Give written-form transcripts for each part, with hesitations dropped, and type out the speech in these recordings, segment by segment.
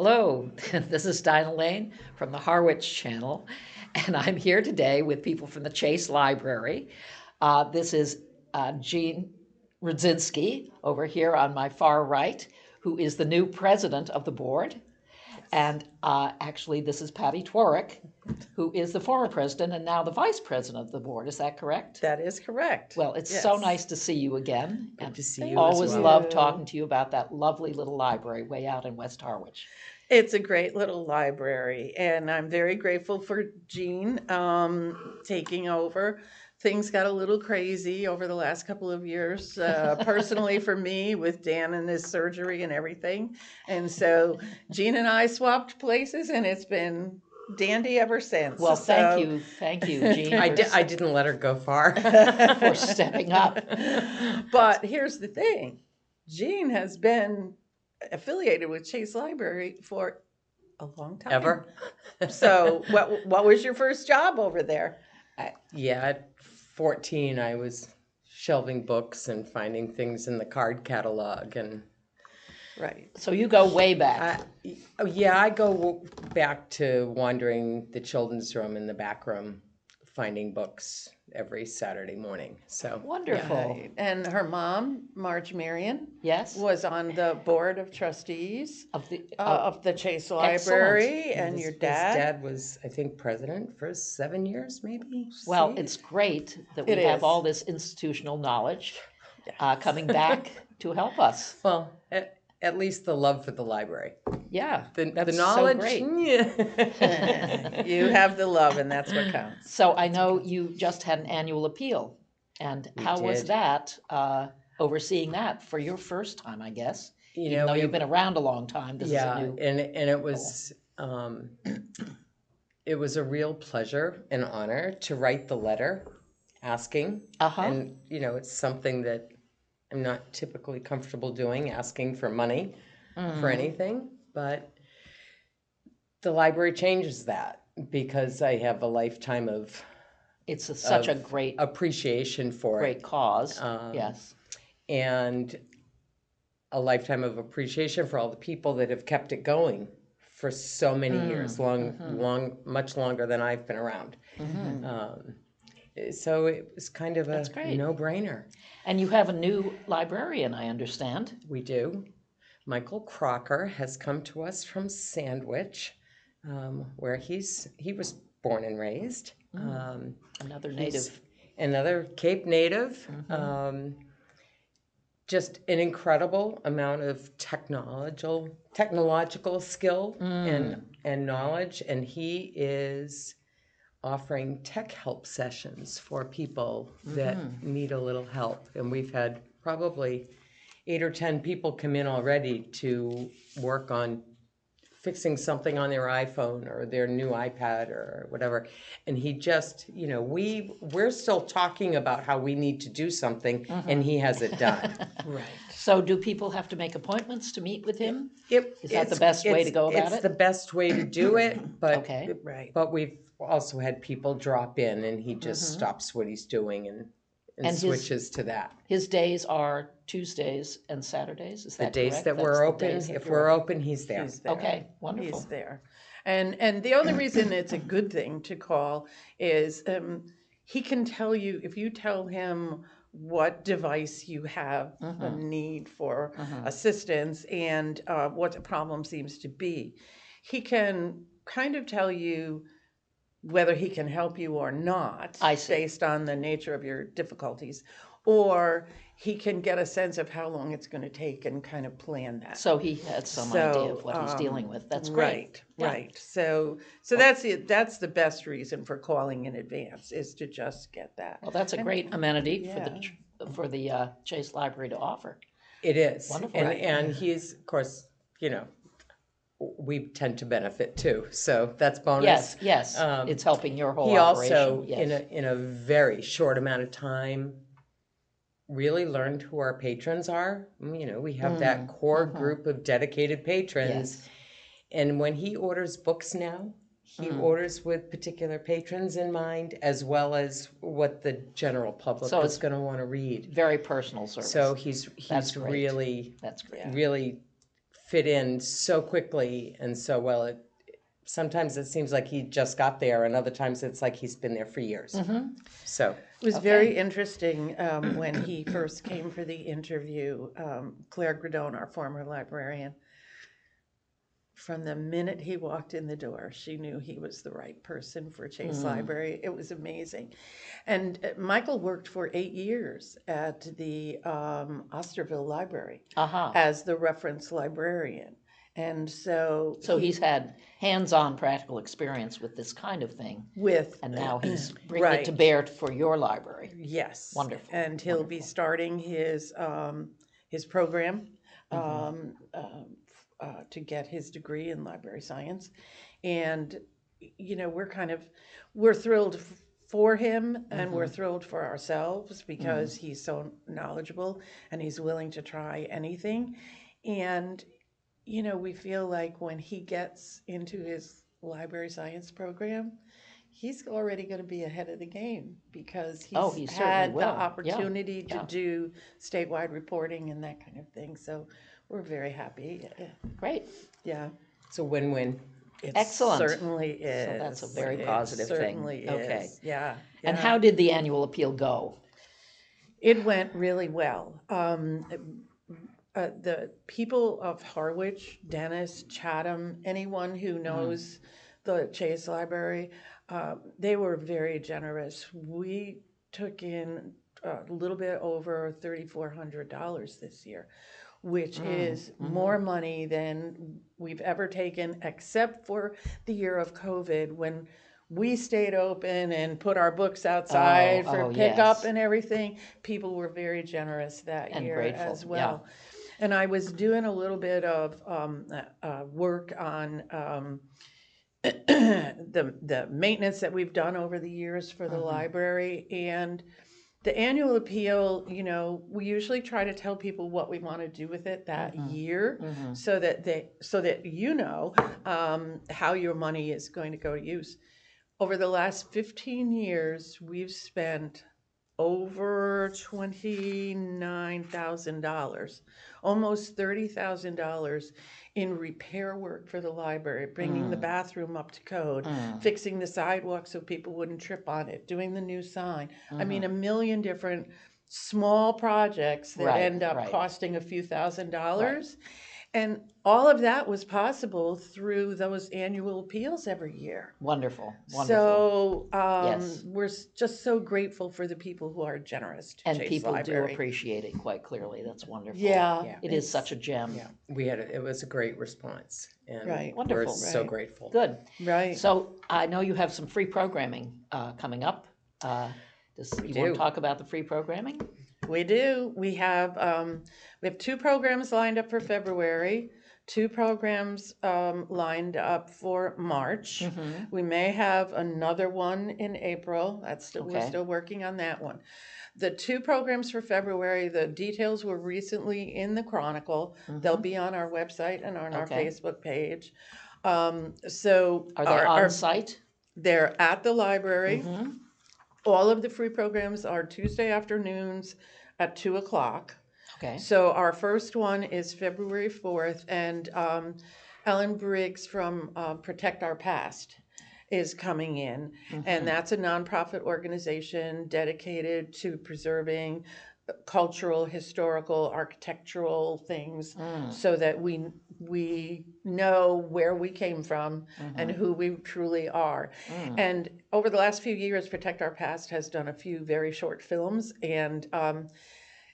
Hello, this is Dinah Lane from the Harwich Channel, and I'm here today with people from the Chase Library. This is Jean Rudzinski over here on my far right, who is the new president of the board. And actually, this is Patti Tworick, who is the former president and now the vice president of the board. Is that correct? That is correct. Well, it's so nice to see you again. Good and to see you always as well. love talking to you about that lovely little library way out in West Harwich. It's a great little library, and I'm very grateful for Jean taking over. Things got a little crazy over the last couple of years, personally for me, with Dan and his surgery and everything. And so Jean and I swapped places, and it's been dandy ever since. Well, thank you, Jean, I didn't let her go far. for stepping up. But here's the thing. Jean has been affiliated with Chase Library for a long time. Ever? So what was your first job over there? At 14, I was shelving books and finding things in the card catalog. And Right. So you go way back. I go back to wandering the children's room in the back room, finding books every Saturday morning. So Wonderful. Right. And her mom, Marge Marion, Yes. was on the board of trustees Of the of the Chase Library, and his your dad. dad was, I think, president for 7 years, maybe. well, See? it's great that we It have is. all this institutional knowledge coming back to help us. Well, at least the love for the library. Yeah, The that's knowledge. so great. Yeah. You have the love, and that's what counts. So I know you just had an annual appeal, and We how was did. that? Overseeing that for your first time, I guess. You Even know, though you've been around a long time, this is a new. and it was a real pleasure and honor to write the letter asking. Uh-huh. And it's something that I'm not typically comfortable doing, asking for money for anything, but the library changes that because I have a lifetime of It's such a great appreciation for it. cause. Yes. And a lifetime of appreciation for all the people that have kept it going for so many years, much longer than I've been around. So it was kind of a great. no-brainer. And you have a new librarian, I understand. We do. Michael Crocker has come to us from Sandwich, where he was born and raised. Another He's native. another Cape native. Just an incredible amount of technological skill and knowledge, and he is offering tech help sessions for people that need a little help. And we've had probably 8 or 10 people come in already to work on fixing something on their iPhone or their new iPad or whatever. And he just, we're still talking about how we need to do something, and he has it done. Right. So do people have to make appointments to meet with him? Is that the It's- best way to go about It's it? the best way to do it, but Okay. Right. but we've also had people drop in, and he just stops what he's doing and And his- switches to that. His days are Tuesdays and Saturdays, is The that days correct? that That's we're the open, days that if you're we're open. open, he's there. He's there. Okay, wonderful. He's there. And the only reason it's a good thing to call is he can tell you, if you tell him what device you have a need for assistance and what the problem seems to be, he can kind of tell you whether he can help you or not I see. based on the nature of your difficulties, or he can get a sense of how long it's going to take and kind of plan that. So he had some idea of what he's dealing with. That's great. Right, Yeah. right. So that's it. That's the best reason for calling in advance, is to just get that. Well, that's a great amenity yeah. for the Chase Library to offer. It is. Wonderful. And he's, of course, we tend to benefit too. So that's bonus. Yes, it's helping your whole He operation. also, Yes. in a very short amount of time, really learned who our patrons are. We have that core group of dedicated patrons. Yes. And when he orders books now, he orders with particular patrons in mind, as well as what the general public So is it's going to want to read. Very personal service. So he's That's great. really, That's great. really fit in so quickly and so well. Sometimes it seems like he just got there, and other times it's like he's been there for years. So It was Okay. very interesting when he first came for the interview. Claire Gradone, our former librarian, from the minute he walked in the door, she knew he was the right person for Chase Library. It was amazing. And Michael worked for 8 years at the Osterville Library as the reference librarian. And so he's had hands-on practical experience with this kind of thing, and now he's bringing it to bear for your library. Yes. Wonderful. And he'll be starting his program to get his degree in library science. And, you know, we're thrilled for him, and we're thrilled for ourselves because he's so knowledgeable and he's willing to try anything. And, you know, we feel like when he gets into his library science program, he's already going to be ahead of the game because He he's certainly had will. the Yeah. opportunity to do statewide reporting and that kind of thing. So we're very happy. Great. Yeah. it's a win-win. It Excellent. certainly is. So that's a very It positive thing. certainly is. Okay. Yeah. And yeah. how did the annual appeal go? It went really well. The people of Harwich, Dennis, Chatham, anyone who knows the Chase Library, they were very generous. We took in a little bit over $3,400 this year, which is more money than we've ever taken, except for the year of COVID when we stayed open and put our books outside for pickup yes. and everything. People were very generous that And year grateful, as well. And I was doing a little bit of work on the maintenance that we've done over the years for the library. And the annual appeal, you know, we usually try to tell people what we want to do with it that year, so that you know how your money is going to go to use. Over the last 15 years, we've spent over $29,000, almost $30,000 in repair work for the library, bringing the bathroom up to code, fixing the sidewalk so people wouldn't trip on it, doing the new sign. I mean, a million different small projects that end up costing a few $1,000s. And all of that was possible through those annual appeals every year. Wonderful. So Yes. we're just so grateful for the people who are generous to And Chase people Library. do appreciate it quite clearly. That's wonderful. Yeah. It is such a gem. Yeah, it was a great response, and Right. we're Wonderful. so Right. grateful. Good. Right. So I know you have some free programming coming up. You want to talk about the free programming? We do. We have 2 programs lined up for February, 2 programs lined up for March. We may have another one in April. We're still working on that one. The 2 programs for February, the details were recently in the Chronicle. They'll be on our website and on our Facebook page. So Are they on site? They're at the library. All of the free programs are Tuesday afternoons at 2:00. Okay. So our first one is February 4th, and Ellen Briggs from Protect Our Past is coming in. And that's a nonprofit organization dedicated to preserving cultural, historical, architectural things so that we know where we came from and who we truly are. And over the last few years, Protect Our Past has done a few very short films, and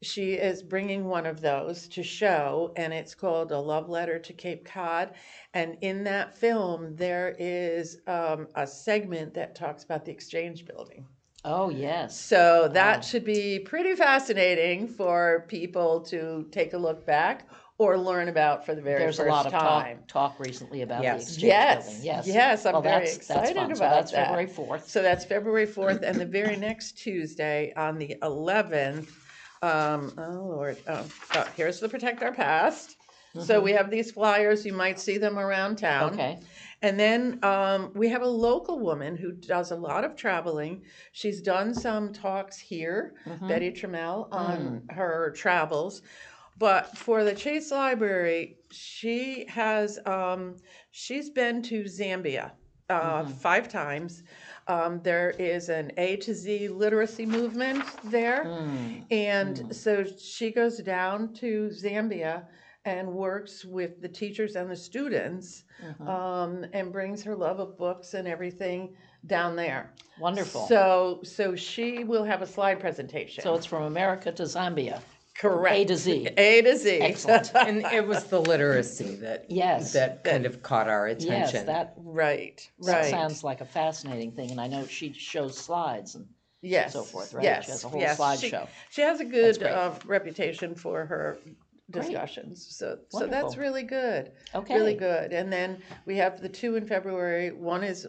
she is bringing one of those to show, and it's called A Love Letter to Cape Cod. And in that film, there is a segment that talks about the Exchange Building. Oh, yes. So that should be pretty fascinating for people to take a look back or learn about for the very first time. There's a lot of talk recently about the Exchange Building. Yes, I'm very excited that's fun. about So that's that. February 4th. So that's February 4th, and the very next Tuesday on the 11th, here's the Protect Our Past. So we have these flyers. You might see them around town. Okay. And then we have a local woman who does a lot of traveling. She's done some talks here, Betty Trammell, on her travels. But for the Chase Library, she has she's been to Zambia 5 times. There is an A to Z literacy movement there, and so she goes down to Zambia and works with the teachers and the students, and brings her love of books and everything down there. Wonderful. So she will have a slide presentation. So it's from America to Zambia. Correct. A to Z. A to Z. Excellent. And it was the literacy that Yes. that kind of caught our Yes, attention. that Right. sounds like a fascinating thing, and I know she shows slides and Yes. so forth, right? Yes. She has a whole yes. slideshow. She has a good That's reputation for her Great. discussions. So Wonderful. that's really good. Okay. Really good. And then we have the 2 in February. One is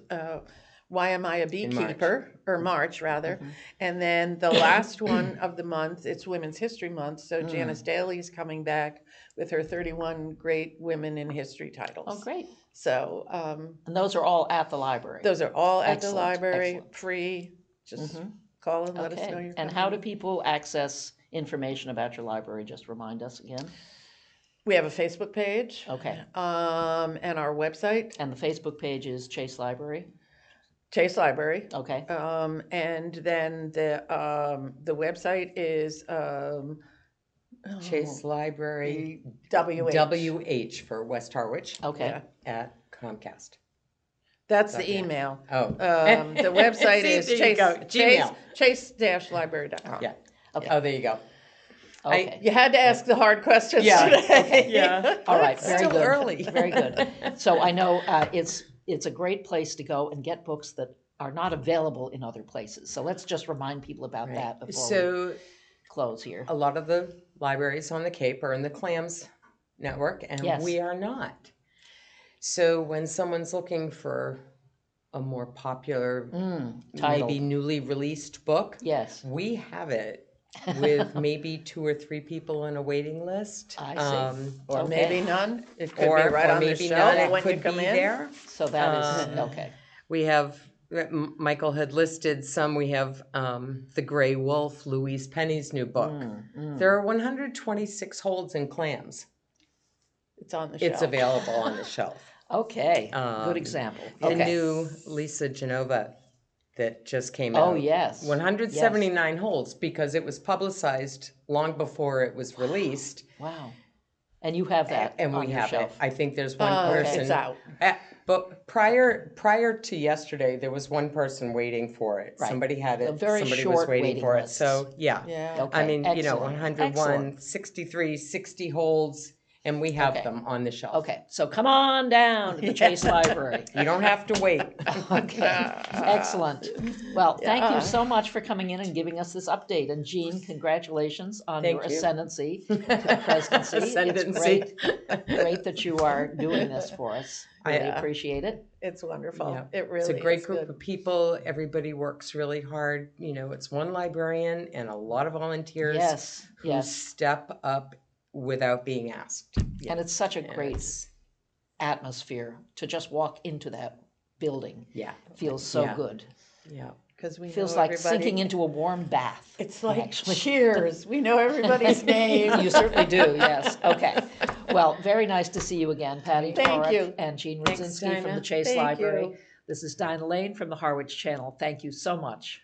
Why Am I a Beekeeper? Or March, rather. And then the last one of the month, it's Women's History Month. So Janice Daly is coming back with her 31 great women in history titles. Oh, great. So And those are all at the library. those are all at Excellent, the library, excellent. free. Just call and let us know you're And coming. how do people access information about your library? Just remind us again. We have a Facebook page. Okay. And our website, And the Facebook page is Chase Library. Chase Library. Okay. And then the website is Chase Library WH. WH for West Harwich Okay. Yeah. at Comcast. That's the .net. email. Oh. The website See, is there you go. Gmail. chase-library.com. Yeah. Okay. Oh, there you go. Okay. You had to ask the hard questions Yeah. today. Yeah. All right. It's Very still good. early. Very good. So I know it's a great place to go and get books that are not available in other places. So let's just remind people about that before we So close here. a lot of the libraries on the Cape are in the CLAMS network, and Yes. we are not. So when someone's looking for a more popular, Title. maybe newly released book, Yes. we have it with maybe 2 or 3 people on a waiting list. I see. Or Okay. maybe none. It could or be right or on the maybe shelf none, it when could you come be in. there. So that is okay. We have, Michael had listed some. We have The Gray Wolf, Louise Penny's new book. There are 126 holds in clams. It's on the shelf. It's available on the shelf. Okay. Good example. The Okay. new Lisa Genova that just came Oh, out. yes. 179 holds because it was publicized long before it was released. Wow. And you have that And on we your have shelf. it. I think there's one okay. person. It's out. But prior to yesterday, there was one person waiting for it. Right. Somebody had So it. very Somebody short was waiting waiting for lists. it. So yeah. Yeah. Okay. I mean, Excellent. 101, Excellent. 63, 60 holds, and we have Okay. them on the shelf. Okay. So come on down to the Chase Library. You don't have to wait. Okay. Excellent. Well, thank you so much for coming in and giving us this update. And Jean, congratulations on Thank your you. ascendancy to the presidency. Ascendancy. It's great that you are doing this for us. Really Yeah. appreciate it. It's wonderful. Yeah. It really It's a great is group good. of people. Everybody works really hard. It's one librarian and a lot of volunteers Yes. who Yes. step up without being asked. And it's such a And great it's- atmosphere to just walk into that building. Yeah. Feels so Yeah. good. Yeah. Because we Feels know like everybody. sinking into a warm bath. It's like actually. Cheers. We know everybody's name. You certainly do, yes. Okay. Well, very nice to see you again, Patti Thank Torek you. and Jean Thanks, Rudzinski from the Dinah. Chase Thank Library. you. This is Dinah Lane from the Harwich Channel. Thank you so much.